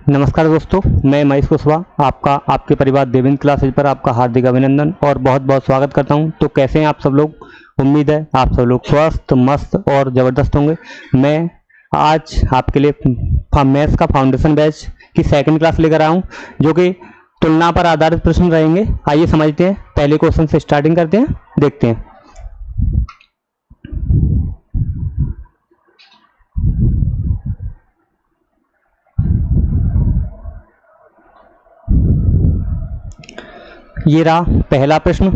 नमस्कार दोस्तों, मैं महेश कुशवाहा आपका आपके परिवार देवेंद्र क्लासेज पर आपका हार्दिक अभिनंदन और बहुत बहुत स्वागत करता हूं। तो कैसे हैं आप सब लोग? उम्मीद है आप सब लोग स्वस्थ, मस्त और ज़बरदस्त होंगे। मैं आज आपके लिए मैथ्स का फाउंडेशन बैच की सेकंड क्लास लेकर आया हूं, जो कि तुलना पर आधारित प्रश्न रहेंगे। आइए समझते हैं, पहले क्वेश्चन से स्टार्टिंग करते हैं, देखते हैं। ये रहा पहला प्रश्न।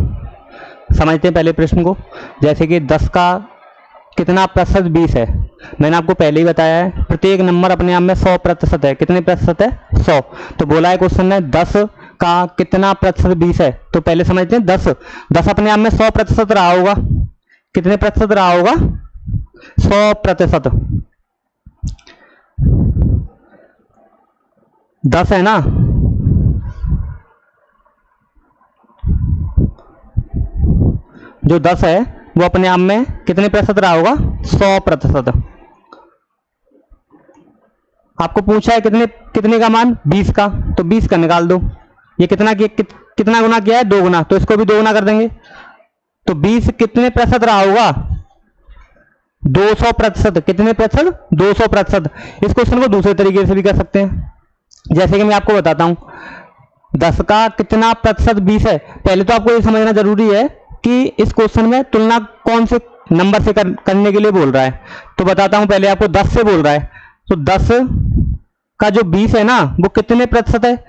समझते हैं पहले प्रश्न को। जैसे कि 10 का कितना प्रतिशत 20 है। मैंने आपको पहले ही बताया है, प्रत्येक नंबर अपने आप में 100% है। कितने प्रतिशत है? 100। तो बोला है क्वेश्चन है 10 का कितना प्रतिशत 20 है। तो पहले समझते हैं 10 अपने आप में 100% रहा होगा। कितने प्रतिशत रहा होगा? 100%। 10 है ना, जो 10 है वो अपने आप में कितने प्रतिशत रहा होगा? 100%। आपको पूछा है कितने का मान? 20 का। तो 20 का निकाल दो। ये कितना गुना किया है? 2 गुना। तो इसको भी 2 गुना कर देंगे। तो 20 कितने प्रतिशत रहा होगा? 200%। कितने प्रतिशत? 200%। इस क्वेश्चन को दूसरे तरीके से भी कर सकते हैं। जैसे कि मैं आपको बताता हूं, 10 का कितना प्रतिशत 20 है। पहले तो आपको ये समझना जरूरी है कि इस क्वेश्चन में तुलना कौन से नंबर से करने के लिए बोल रहा है। तो बताता हूं, पहले आपको 10 से बोल रहा है। तो 10 का जो 20 है ना, वो कितने प्रतिशत है।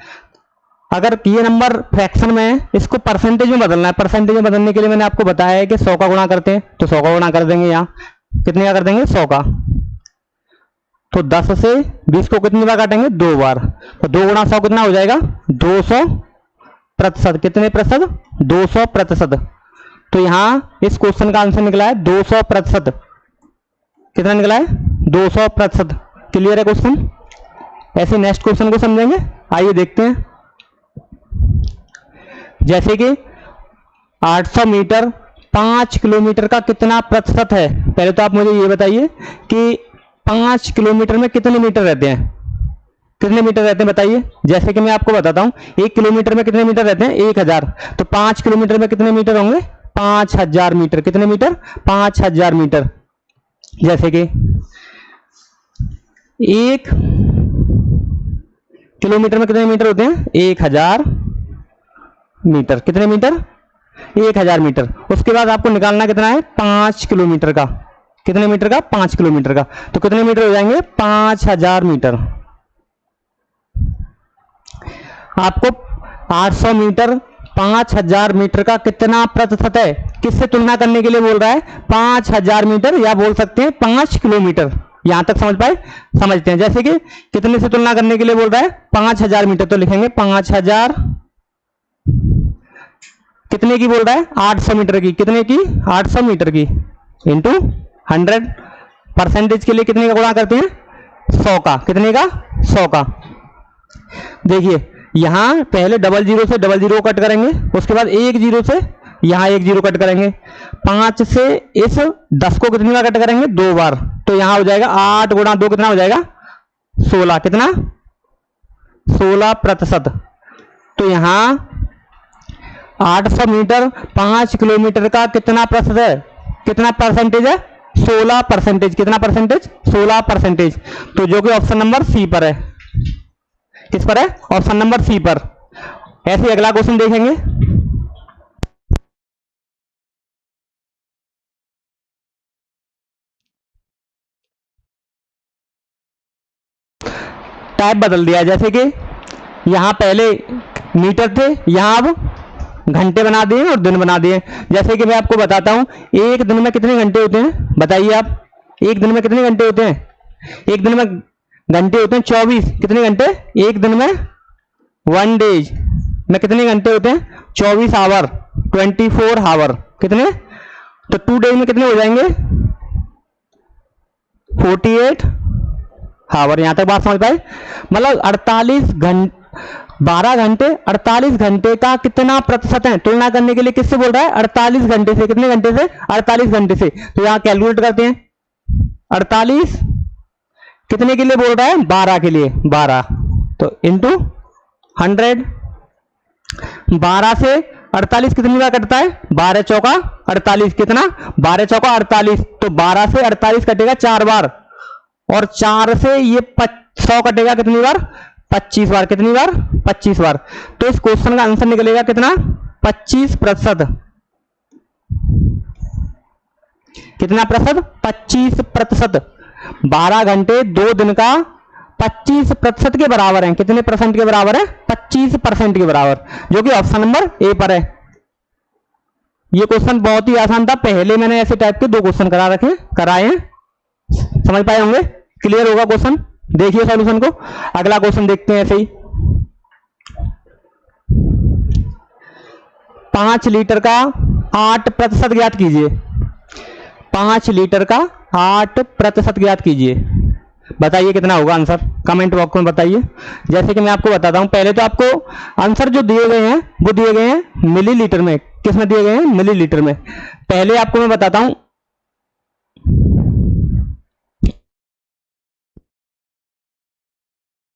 अगर ये नंबर फ्रैक्शन में है, इसको परसेंटेज में बदलना है। परसेंटेज में बदलने के लिए मैंने आपको बताया है कि 100 का गुणा करते हैं। तो 100 का गुणा कर देंगे। यहाँ कितने का कर देंगे? 100 का। तो 10 से 20 को कितनी बार काटेंगे? 2 बार। तो 2 गुणा 100 कितना हो जाएगा? 200%। कितने प्रतिशत? 200%। तो यहां इस क्वेश्चन का आंसर निकला है 200%। कितना निकला है? 200%। क्लियर है क्वेश्चन? ऐसे नेक्स्ट क्वेश्चन को समझेंगे। आइए देखते हैं। जैसे कि 800 मीटर 5 किलोमीटर का कितना प्रतिशत है। पहले तो आप मुझे ये बताइए कि 5 किलोमीटर में कितने मीटर रहते हैं? कितने मीटर रहते हैं बताइए। जैसे कि मैं आपको बताता हूं, 1 किलोमीटर में कितने मीटर रहते हैं? 1000। तो 5 किलोमीटर में कितने मीटर होंगे? 5000 मीटर। कितने मीटर? 5000 मीटर। जैसे कि 1 किलोमीटर में कितने मीटर होते हैं? 1000 मीटर। कितने मीटर? 1000 मीटर। उसके बाद आपको निकालना कितना है? 5 किलोमीटर का। कितने मीटर का? 5 किलोमीटर का। तो कितने मीटर हो जाएंगे? 5000 मीटर। आपको 800 मीटर 5000 मीटर का कितना प्रतिशत है, किससे तुलना करने के लिए बोल रहा है? 5000 मीटर, या बोल सकते हैं 5 किलोमीटर। यहां तक समझ पाए? समझते हैं। जैसे कि कितने से तुलना करने के लिए बोल रहा है? 5000 मीटर। तो लिखेंगे 5000 कितने की बोल रहा है? 800 मीटर की। कितने की? 800 मीटर की इंटू 100। परसेंटेज के लिए कितने का गुणा करते हैं? 100 का। कितने का? 100 का। देखिए यहां पहले 00 से 00 कट करेंगे, उसके बाद 10 से यहां 10 कट करेंगे। 5 से इस 10 को कितनी बार कट करेंगे? 2 बार। तो यहां हो जाएगा 8 गुणा 2 कितना हो जाएगा? 16। कितना? 16%। तो यहां 800 मीटर 5 किलोमीटर का कितना प्रतिशत है? कितना परसेंटेज है? 16%। कितना परसेंटेज? 16%। तो जो कि ऑप्शन नंबर सी पर है। किस पर है? ऑप्शन नंबर सी पर। ऐसे अगला क्वेश्चन देखेंगे। टाइप बदल दिया। जैसे कि यहां पहले मीटर थे, यहां अब घंटे बना दिए और दिन बना दिए। जैसे कि मैं आपको बताता हूं, एक दिन में कितने घंटे होते हैं बताइए आप। एक दिन में कितने घंटे होते हैं? एक दिन में घंटे होते हैं 24। कितने घंटे? एक दिन में 1 डेज में कितने घंटे होते हैं? 24 आवर, 24 आवर। कितने? तो 2 डेज में कितने हो जाएंगे? 48 आवर। यहां तक बात समझ पाए? मतलब 12 घंटे 48 घंटे का कितना प्रतिशत है? तुलना करने के लिए किससे बोल रहा है? 48 घंटे से। कितने घंटे से? 48 घंटे से। तो यहां कैलकुलेट करते हैं। 48 कितने के लिए बोल रहा है? 12 के लिए। 12। तो इंटू 100। 12 से 48 कितनी बार कटता है? 12 चौका 48, कितना? 12 चौका 48, तो 12 से 48 कटेगा 4 बार, और 4 से ये 100 कटेगा कितनी बार? 25 बार। कितनी बार? 25 बार। तो इस क्वेश्चन का आंसर निकलेगा कितना? 25%। कितना प्रतिशत? 25%। 12 घंटे 2 दिन का 25% के बराबर है। कितने परसेंट के बराबर है? 25% के बराबर, जो कि ऑप्शन नंबर ए पर है। ये क्वेश्चन बहुत ही आसान था, पहले मैंने ऐसे टाइप के 2 क्वेश्चन कराए हैं, समझ पाए होंगे? क्लियर होगा क्वेश्चन? देखिए सॉल्यूशन को। अगला क्वेश्चन देखते हैं ऐसे ही। 5 लीटर का 8% ज्ञात कीजिए। 5 लीटर का 8% ज्ञात कीजिए। बताइए कितना होगा आंसर, कमेंट बॉक्स में बताइए। जैसे कि मैं आपको बताता हूं, पहले तो आपको आंसर जो दिए गए हैं वो दिए गए हैं मिलीलीटर में। किस में दिए गए हैं? मिलीलीटर में। पहले आपको मैं बताता हूं,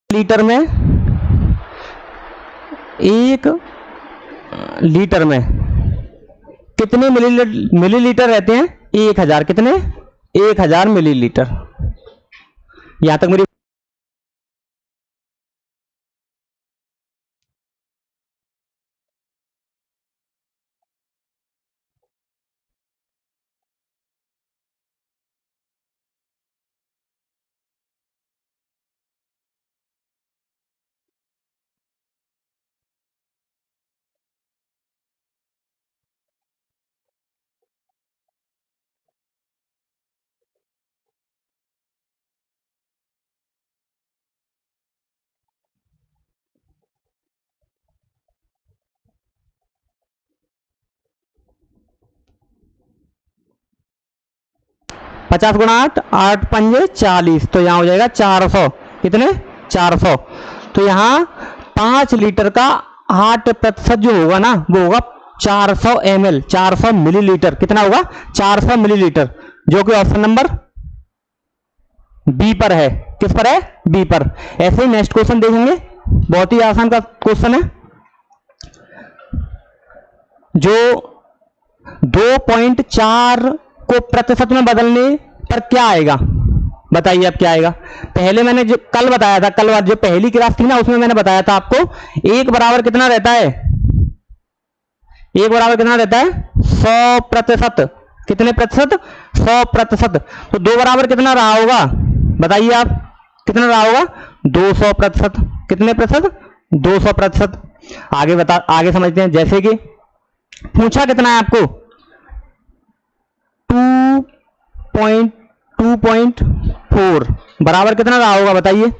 लीटर में, 1 लीटर में कितने मिलीलीटर रहते हैं? 1000। कितने? 1000 मिलीलीटर। यहां तक मेरी 50 गुणा 8, 8 पंजे 40, तो यहां हो जाएगा 400। कितने? 400। तो यहां 5 लीटर का 8% जो होगा ना, वो होगा 400 ml, 400 मिलीलीटर। कितना होगा? 400 मिलीलीटर, जो कि ऑप्शन नंबर बी पर है। किस पर है? बी पर। ऐसे ही नेक्स्ट क्वेश्चन देखेंगे, बहुत ही आसान का क्वेश्चन है। जो 2.4 को प्रतिशत में बदलने पर क्या आएगा? बताइए अब क्या आएगा। पहले मैंने जो कल बताया था, कल जो पहली क्लास थी ना, उसमें मैंने बताया था आपको 1 बराबर कितना रहता है? 1 बराबर कितना रहता है? 100%। कितने प्रतिशत? 100%। तो 2 बराबर कितना रहा होगा? बताइए आप, कितना रहा होगा? 200%। कितने प्रतिशत? 200%। आगे समझते हैं। जैसे कि पूछा कितना है आपको? 2.4 बराबर कितना रहा होगा? बताइए।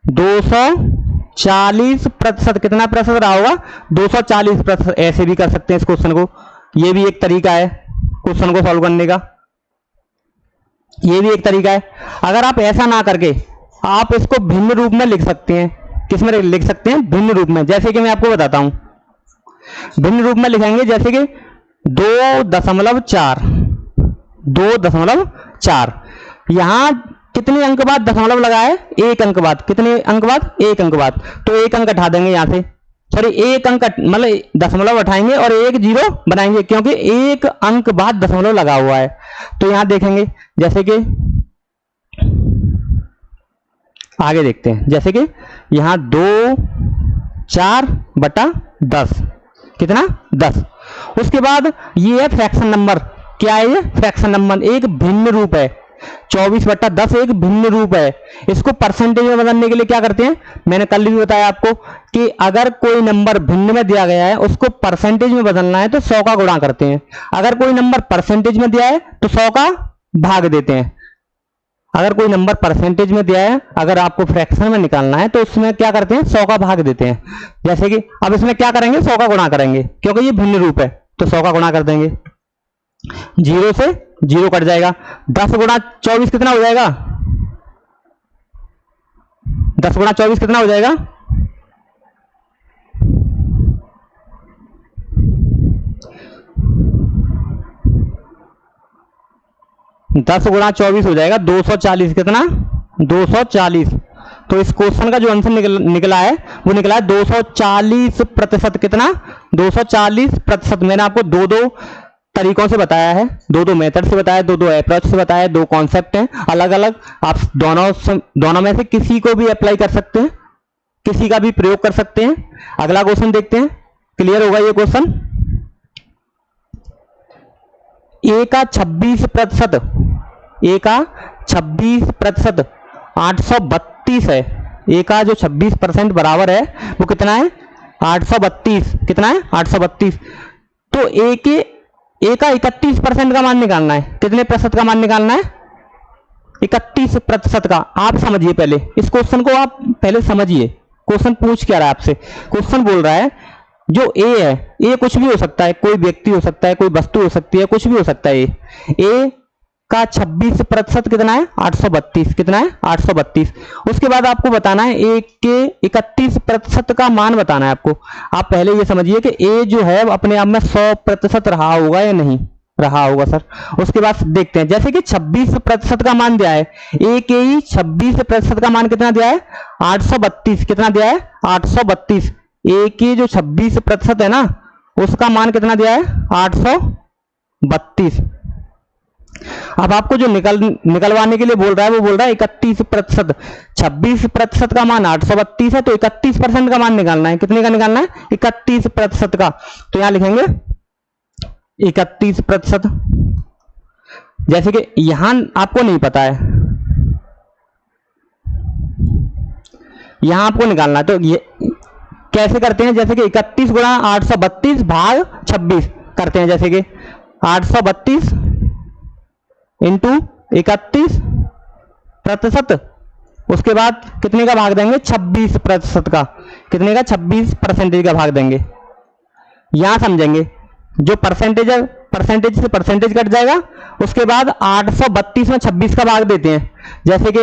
240%। कितना प्रतिशत रहा होगा? 240%। ऐसे भी कर सकते हैं इस क्वेश्चन को, ये भी एक तरीका है क्वेश्चन को सॉल्व करने का, ये भी एक तरीका है। अगर आप ऐसा ना करके आप इसको भिन्न रूप में लिख सकते हैं। किस में लिख सकते हैं? भिन्न रूप में। जैसे कि मैं आपको बताता हूं, भिन्न रूप में लिखेंगे। जैसे कि 2.4, 2.4। यहां कितने अंक बाद दशमलव लगा है? 1 अंक बाद। कितने अंक बाद? 1 अंक बाद। तो 1 अंक हटा देंगे यहां से, सॉरी 1 अंक मतलब दशमलव उठाएंगे और 1 0 बनाएंगे, क्योंकि 1 अंक बाद दशमलव लगा हुआ है। तो यहां देखेंगे, जैसे कि आगे देखते हैं। जैसे कि यहां 2/4 कितना? 10। उसके बाद ये है फ्रैक्शन नंबर। क्या है ये? Fraction number. एक भिन्न रूप है। 24/10 एक भिन्न रूप है। इसको परसेंटेज में बदलने के लिए क्या करते हैं? मैंने कल भी बताया आपको कि अगर कोई नंबर भिन्न में दिया गया है, उसको परसेंटेज में बदलना है तो 100 का गुणा करते हैं। अगर कोई नंबर परसेंटेज में दिया है तो 100 का भाग देते हैं। अगर कोई नंबर परसेंटेज में दिया है, अगर आपको फ्रैक्शन में निकालना है तो उसमें क्या करते हैं? 100 का भाग देते हैं। जैसे कि अब इसमें क्या करेंगे? 100 का गुणा करेंगे, क्योंकि ये भिन्न रूप है तो 100 का गुणा कर देंगे। 0 से 0 कट जाएगा। 10 गुणा 24 कितना हो जाएगा? 10 गुणा 24 कितना हो जाएगा? 10 गुणा 24 हो जाएगा 240। कितना? 240। तो इस क्वेश्चन का जो आंसर निकला है वो निकला है 240%। कितना? 240%। मैंने आपको दो दो तरीकों से बताया है, दो दो मेथड से बताया, दो दो अप्रोच से बताया, दो कॉन्सेप्ट हैं अलग अलग। आप दोनों में से किसी को भी अप्लाई कर सकते हैं, किसी का भी प्रयोग कर सकते हैं। अगला क्वेश्चन देखते हैं, क्लियर होगा ये क्वेश्चन। ए का 26%, ए का 26% 832 है। ए का जो 26% बराबर है वो कितना है? 832। कितना है? 832। तो ए का 31% का मान निकालना है। कितने प्रतिशत का मान निकालना है? 31% का। आप समझिए पहले इस क्वेश्चन को, आप पहले समझिए क्वेश्चन पूछ क्या रहा है आपसे। क्वेश्चन बोल रहा है जो ए है, ए कुछ भी हो सकता है, कोई व्यक्ति हो सकता है, कोई वस्तु हो सकती है, कुछ भी हो सकता है। ए का 26% कितना है? 832। कितना है? 832। उसके बाद आपको बताना है ए के 31% का मान बताना है आपको। आप पहले ये समझिए कि ए जो है अपने आप में 100% रहा होगा या नहीं रहा होगा सर। उसके बाद देखते हैं, जैसे कि 26% का मान दिया है, ए के ही 26% का मान कितना दिया है? 832। कितना दिया है? 832। ए के जो 26% है ना, उसका मान कितना दिया है? 832। अब आपको जो निकलवाने के लिए बोल रहा है वो बोल रहा है 31%। 26% का मान 832 है, तो 31% का मान निकालना है। कितने का निकालना है? 31% का। तो यहां लिखेंगे 31%। जैसे कि यहां आपको नहीं पता है, यहां आपको निकालना है, तो ये कैसे करते हैं? जैसे कि 31 गुणा 832 भाग 26 करते हैं। जैसे कि 832 इंटू 31%। उसके बाद कितने का भाग देंगे? 26% का। कितने का? 26% का भाग देंगे। यहां समझेंगे, जो परसेंटेज है, परसेंटेज से परसेंटेज कट जाएगा। उसके बाद 832 में 26 का भाग देते हैं। जैसे कि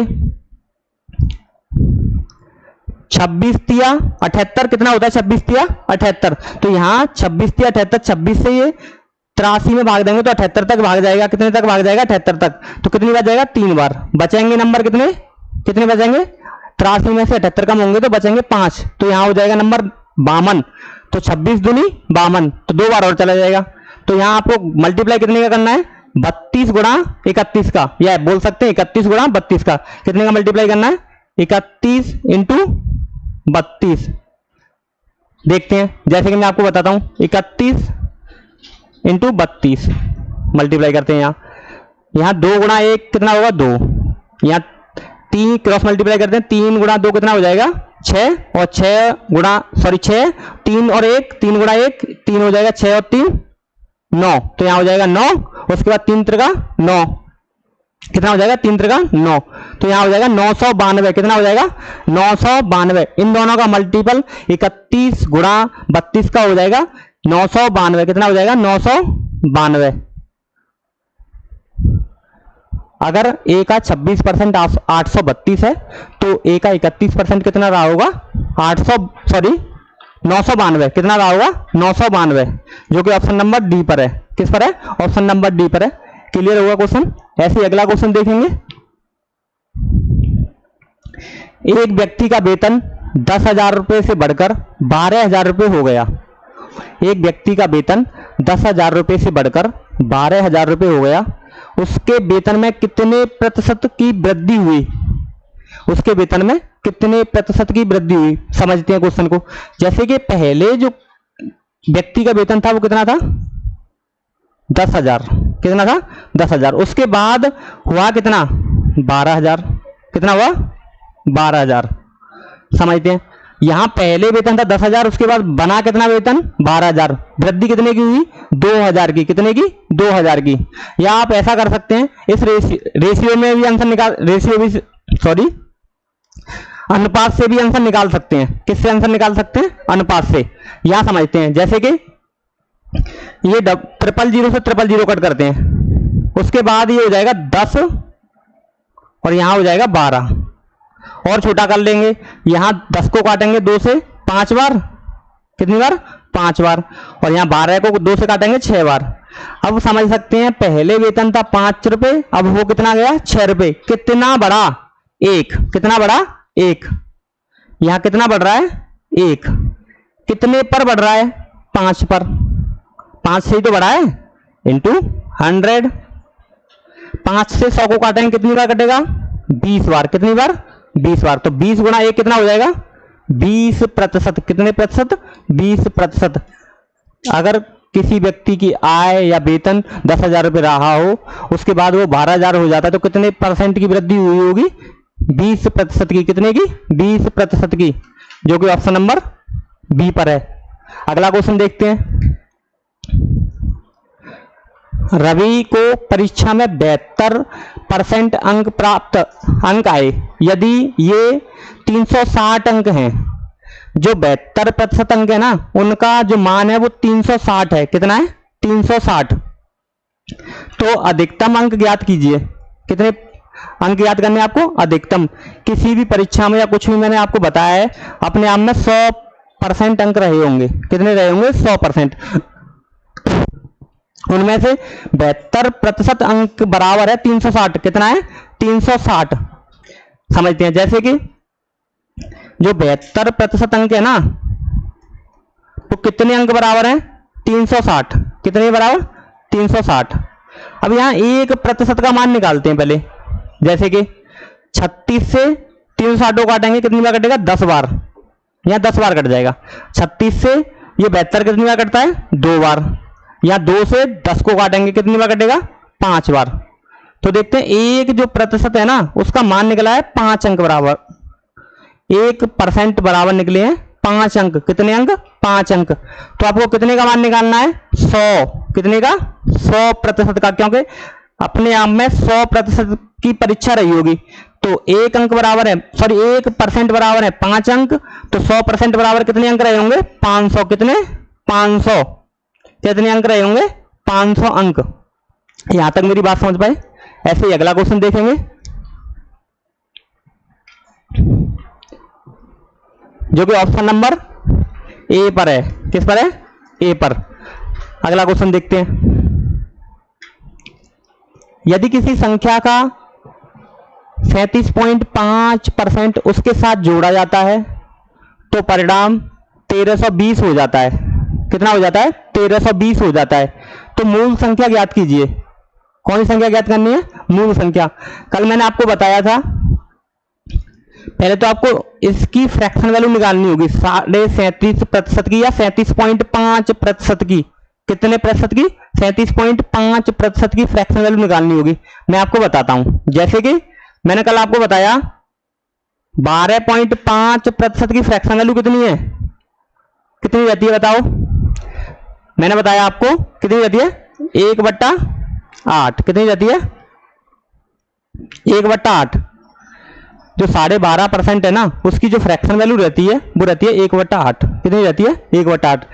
26 तिया 78। कितना होता है 26 तिया 78? तो यहां 26 तिया 78, 26 से ये 83 में भाग देंगे तो 78 तक भाग जाएगा। कितने तक भाग जाएगा? 78 तक। तो कितनी बार जाएगा? 3 बार। बचेंगे नंबर कितने? कितने बचेंगे? 83 में से 78 कम होंगे तो बचेंगे 5। तो यहां हो जाएगा नंबर 52। तो 26 दूनी 52, तो 2 बार और चला जाएगा। तो यहां आपको मल्टीप्लाई कितने का करना है? 32 गुणा 31 का, या बोल सकते हैं 31 गुणा 32 का। कितने का मल्टीप्लाई करना है? 31 इंटू 32। देखते हैं, जैसे कि मैं आपको बताता हूं, 31 इंटू 32 मल्टीप्लाई करते हैं। यहां 2 गुणा 1 कितना होगा? 2। यहां 3 क्रॉस मल्टीप्लाई करते हैं, 3 गुणा 2 कितना हो जाएगा? 6। और 6 गुणा 6, 3 और 1, 3 गुणा 1 3 हो जाएगा, 6 और 3 9। तो यहां हो जाएगा 9। उसके बाद 3 त्रिका 9। कितना हो जाएगा? 3 त्रिका 9। तो यहां हो जाएगा 992। कितना हो जाएगा? 992। इन दोनों का मल्टीपल 31 गुणा 32 का हो जाएगा 992। कितना हो जाएगा? 992। अगर ए का 26% 832 है, तो ए का 31% कितना रहा होगा? 992। कितना रहा होगा? 992, जो कि ऑप्शन नंबर डी पर है। किस पर है? ऑप्शन नंबर डी पर है। क्लियर होगा क्वेश्चन। ऐसे ही अगला क्वेश्चन देखेंगे। एक व्यक्ति का वेतन 10,000 रुपए से बढ़कर 12,000 रुपए हो गया। एक व्यक्ति का वेतन 10,000 रुपए से बढ़कर 12,000 रुपए हो गया। उसके वेतन में कितने प्रतिशत की वृद्धि हुई? उसके वेतन में कितने प्रतिशत की वृद्धि हुई? समझते हैं क्वेश्चन को। जैसे कि पहले जो व्यक्ति का वेतन था वो कितना था? 10,000। कितना था? 10,000। उसके बाद हुआ कितना? 12,000। कितना हुआ? 12,000। समझते हैं। यहां पहले वेतन था 10,000, उसके बाद बना कितना वेतन? 12,000। वृद्धि कितने की हुई? 2,000 की। कितने की? 2,000 की। या आप ऐसा कर सकते हैं, इस रेशियो में भी आंसर निकाल, अनुपात से भी आंसर निकाल सकते हैं। किससे आंसर निकाल सकते हैं? अनुपात से। यहां समझते हैं, जैसे कि ये 000 से 000 कट करते हैं। उसके बाद ये हो जाएगा 10 और यहां हो जाएगा 12 और छोटा कर लेंगे। यहां 10 को काटेंगे 2 से 5 बार। कितनी बार? 5 बार। और यहां 12 को 2 से काटेंगे 6 बार। अब समझ सकते हैं, पहले वेतन था 5 रुपए, अब वो कितना गया? 6 रुपए। कितना बढ़ा? 1। कितना बढ़ा? 1, यहां कितना बढ़ रहा है 1, कितने पर बढ़ रहा है 5 पर, 5 से ही तो बढ़ा है, इंटू 100। 5 से 100 को काटेंगे कितनी बार कटेगा 20 बार, कितनी बार 20 बार, तो 20 गुणा 1 कितना हो जाएगा 20%। कितने प्रतिशत 20%। अगर किसी व्यक्ति की आय या वेतन 10,000 रुपये रहा हो, उसके बाद वो 12,000 हो जाता है, तो कितने परसेंट की वृद्धि हुई होगी 20% की। कितने की 20% की, जो कि ऑप्शन नंबर बी पर है। अगला क्वेश्चन देखते हैं। रवि को परीक्षा में 72% अंक आए। यदि ये 360 अंक हैं, जो 72% अंक है ना, उनका जो मान है वो 360 है। कितना है 360। तो अधिकतम अंक ज्ञात कीजिए। कितने अंक ज्ञात करने आपको अधिकतम। किसी भी परीक्षा में या कुछ भी मैंने आपको बताया है, अपने आप में 100% अंक रहे होंगे। कितने रहे होंगे 100%। उनमें से 72% अंक बराबर है 360। कितना है 360। समझते हैं। जैसे कि जो 72% अंक है ना, तो कितने अंक बराबर हैं 360। कितने बराबर 360। अब यहां 1% का मान निकालते हैं पहले। जैसे कि 36 से 360 को काटेंगे कितनी बार कटेगा 10 बार, यहां 10 बार कट जाएगा। 36 से ये 72 कितनी बार कटता है 2 बार, या 2 से 10 को काटेंगे कितनी बार कटेगा 5 बार। तो देखते हैं 1 जो प्रतिशत है ना, उसका मान निकला है 5 अंक बराबर। 1% बराबर निकले हैं 5 अंक। कितने अंक 5 अंक। तो आपको कितने का मान निकालना है 100। कितने का 100% का, क्योंकि अपने आप में 100% की परीक्षा रही होगी। तो 1 अंक बराबर है, सॉरी 1% बराबर है 5 अंक। तो 100% बराबर कितने अंक रहे होंगे 500। कितने 500। कितने अंक रहे होंगे 500 अंक। यहां तक मेरी बात समझ पाए। ऐसे ही अगला क्वेश्चन देखेंगे, जो कि ऑप्शन नंबर ए पर है। किस पर है ए पर। अगला क्वेश्चन देखते हैं। यदि किसी संख्या का 37.5% उसके साथ जोड़ा जाता है, तो परिणाम 1320 हो जाता है। कितना हो जाता है 1320 हो जाता है। तो मूल संख्या ज्ञात कीजिए। कौन सी संख्या ज्ञात करनी है मूल संख्या। कल मैंने आपको बताया था, पहले तो आपको इसकी फ्रैक्शन वैल्यू निकालनी होगी 37.5% की या 37.5% की। कितने प्रतिशत की 37.5% की फ्रैक्शन वैल्यू निकालनी होगी। मैं आपको बताता हूं। जैसे कि मैंने कल आपको बताया 12.5% की फ्रैक्शन वैल्यू कितनी है, कितनी रहती है बताओ। मैंने बताया आपको कितनी रहती है 1/8। कितनी रहती है 1/8। जो 12.5% है ना, उसकी जो फ्रैक्शन वैल्यू रहती है वो रहती है 1/8। कितनी रहती है 1/8।